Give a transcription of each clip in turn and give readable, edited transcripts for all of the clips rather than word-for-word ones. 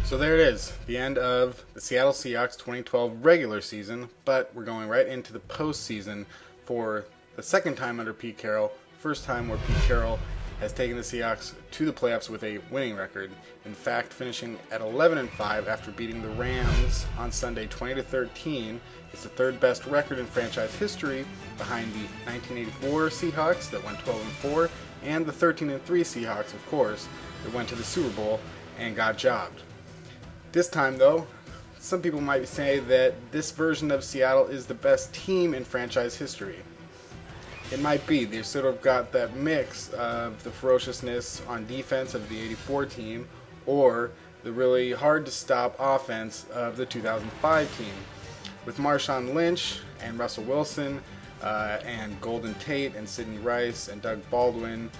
So there it is, the end of the Seattle Seahawks 2012 regular season, but we're going right into the postseason for the second time under Pete Carroll, first time where Pete Carroll has taken the Seahawks to the playoffs with a winning record. In fact, finishing at 11-5 after beating the Rams on Sunday 20-13. It's the third best record in franchise history, behind the 1984 Seahawks that went 12-4 and the 13-3 Seahawks, of course, that went to the Super Bowl and got jobbed. This time, though, some people might say that this version of Seattle is the best team in franchise history. It might be. They've sort of got that mix of the ferociousness on defense of the 84 team or the really hard-to-stop offense of the 2005 team. With Marshawn Lynch and Russell Wilson and Golden Tate and Sidney Rice and Doug Baldwin,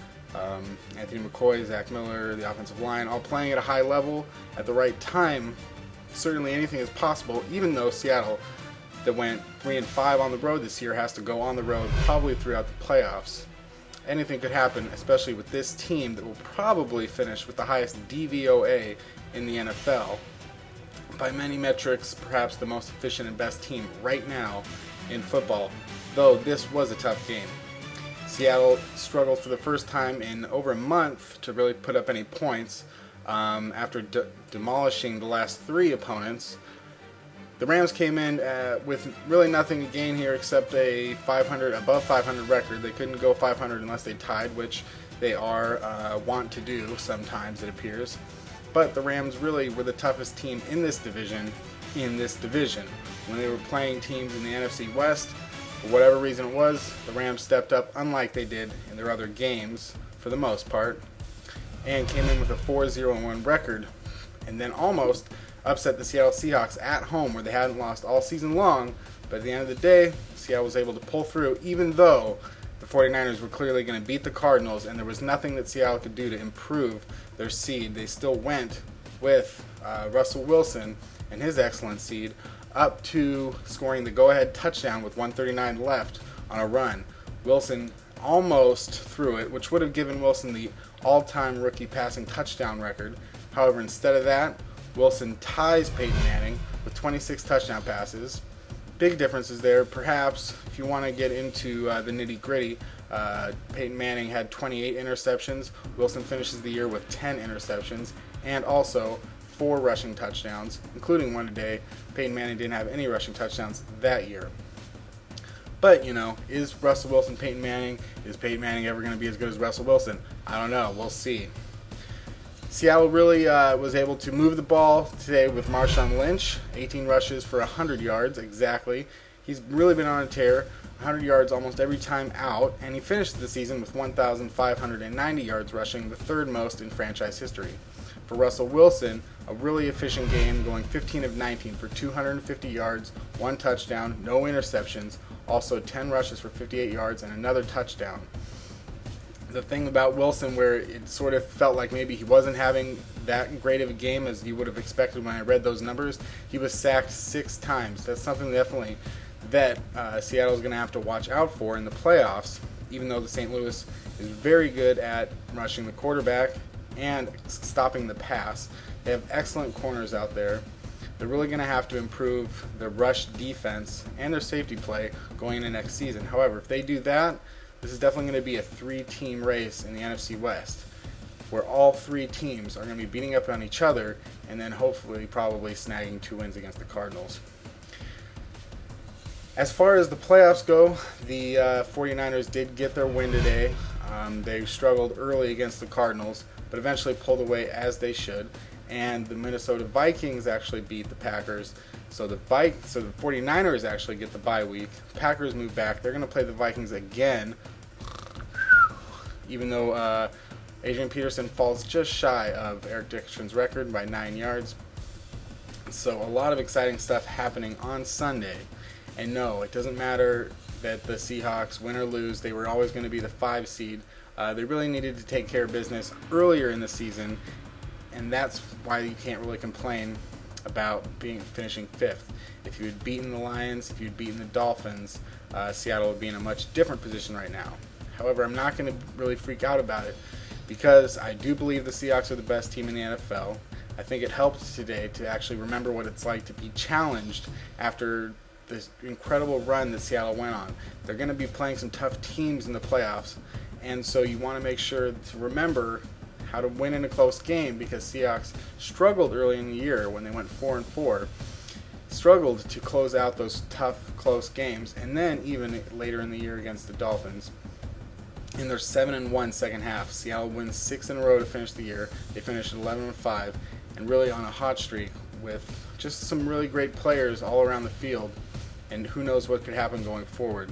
Anthony McCoy, Zach Miller, the offensive line, all playing at a high level at the right time, certainly anything is possible, even though Seattle, that went 3-5 on the road this year, has to go on the road probably throughout the playoffs. Anything could happen, especially with this team that will probably finish with the highest DVOA in the NFL. By many metrics, perhaps the most efficient and best team right now in football, though this was a tough game. Seattle struggled for the first time in over a month to really put up any points after demolishing the last three opponents. The Rams came in with really nothing to gain here except a above 500 record. They couldn't go 500 unless they tied, which they want to do sometimes, it appears. But the Rams really were the toughest team in this division. When they were playing teams in the NFC West, for whatever reason it was, the Rams stepped up unlike they did in their other games for the most part, and came in with a 4-0-1 record, and then almost upset the Seattle Seahawks at home, where they hadn't lost all season long. But at the end of the day, Seattle was able to pull through, even though the 49ers were clearly going to beat the Cardinals, and there was nothing that Seattle could do to improve their seed. They still went with Russell Wilson and his excellent seed up to scoring the go-ahead touchdown with 1:39 left on a run. Wilson almost threw it, which would have given Wilson the all-time rookie passing touchdown record. However, instead of that, Wilson ties Peyton Manning with 26 touchdown passes. Big differences there. Perhaps, if you want to get into the nitty-gritty, Peyton Manning had 28 interceptions. Wilson finishes the year with 10 interceptions and also 4 rushing touchdowns, including one today. Peyton Manning didn't have any rushing touchdowns that year. But, is Russell Wilson Peyton Manning? Is Peyton Manning ever going to be as good as Russell Wilson? I don't know. We'll see. Seattle really was able to move the ball today with Marshawn Lynch, 18 rushes for 100 yards exactly. He's really been on a tear, 100 yards almost every time out, and he finished the season with 1,590 yards rushing, the third most in franchise history. For Russell Wilson, a really efficient game, going 15 of 19 for 250 yards, 1 touchdown, no interceptions, also 10 rushes for 58 yards and another touchdown. The thing about Wilson, where it sort of felt like maybe he wasn't having that great of a game as you would have expected when I read those numbers, he was sacked 6 times. That's something definitely that Seattle's going to have to watch out for in the playoffs, even though the St. Louis is very good at rushing the quarterback and stopping the pass. They have excellent corners out there. They're really going to have to improve their rush defense and their safety play going into next season. However, if they do that, this is definitely going to be a 3-team race in the NFC West, where all 3 teams are going to be beating up on each other and then hopefully probably snagging 2 wins against the Cardinals. As far as the playoffs go, the 49ers did get their win today. They struggled early against the Cardinals, but eventually pulled away as they should. And the Minnesota Vikings actually beat the Packers. So the 49ers actually get the bye week. Packers move back. They're going to play the Vikings again, even though Adrian Peterson falls just shy of Eric Dickerson's record by 9 yards. So a lot of exciting stuff happening on Sunday. And no, it doesn't matter that the Seahawks win or lose. They were always going to be the 5 seed. They really needed to take care of business earlier in the season, and that's why you can't really complain about finishing 5th. If you had beaten the Lions, if you had beaten the Dolphins, Seattle would be in a much different position right now. However, I'm not going to really freak out about it because I do believe the Seahawks are the best team in the NFL. I think it helped today to actually remember what it's like to be challenged after this incredible run that Seattle went on. They're going to be playing some tough teams in the playoffs, and so you want to make sure to remember how to win in a close game, because Seahawks struggled early in the year when they went 4-4, struggled to close out those tough, close games, and then even later in the year against the Dolphins. In their 7-1 second half, Seattle wins 6 in a row to finish the year. They finished 11-5, and really on a hot streak with just some really great players all around the field, and who knows what could happen going forward.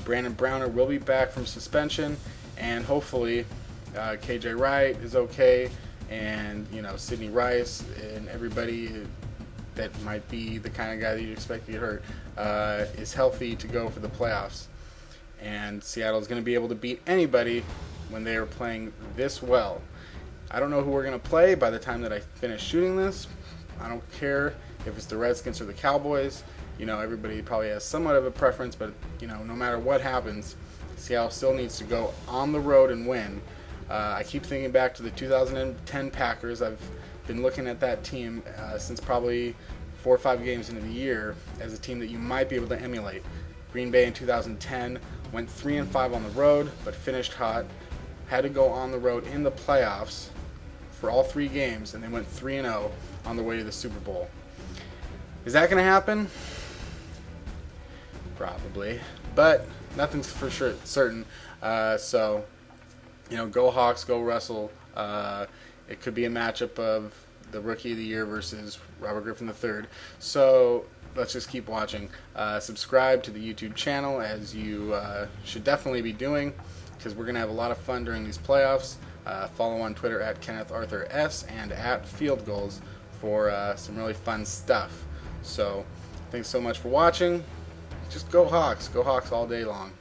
Brandon Browner will be back from suspension, and hopefully KJ Wright is okay, and Sidney Rice and everybody that might be the kind of guy that you'd expect to get hurt is healthy to go for the playoffs. And Seattle is going to be able to beat anybody when they are playing this well. I don't know who we're going to play by the time that I finish shooting this. I don't care if it's the Redskins or the Cowboys. Everybody probably has somewhat of a preference, but no matter what happens, Seattle still needs to go on the road and win. I keep thinking back to the 2010 Packers. I've been looking at that team since probably 4 or 5 games into the year as a team that you might be able to emulate. Green Bay in 2010 went 3-5 on the road, but finished hot. Had to go on the road in the playoffs for all 3 games, and they went 3-0 on the way to the Super Bowl. Is that going to happen? Probably, but nothing's for sure certain. So, go Hawks, go Russell. It could be a matchup of the Rookie of the Year versus Robert Griffin III. So let's just keep watching. Subscribe to the YouTube channel, as you should definitely be doing, because we're going to have a lot of fun during these playoffs. Follow on Twitter at Kenneth Arthur S and at Field Goals for some really fun stuff. So thanks so much for watching. Just go Hawks all day long.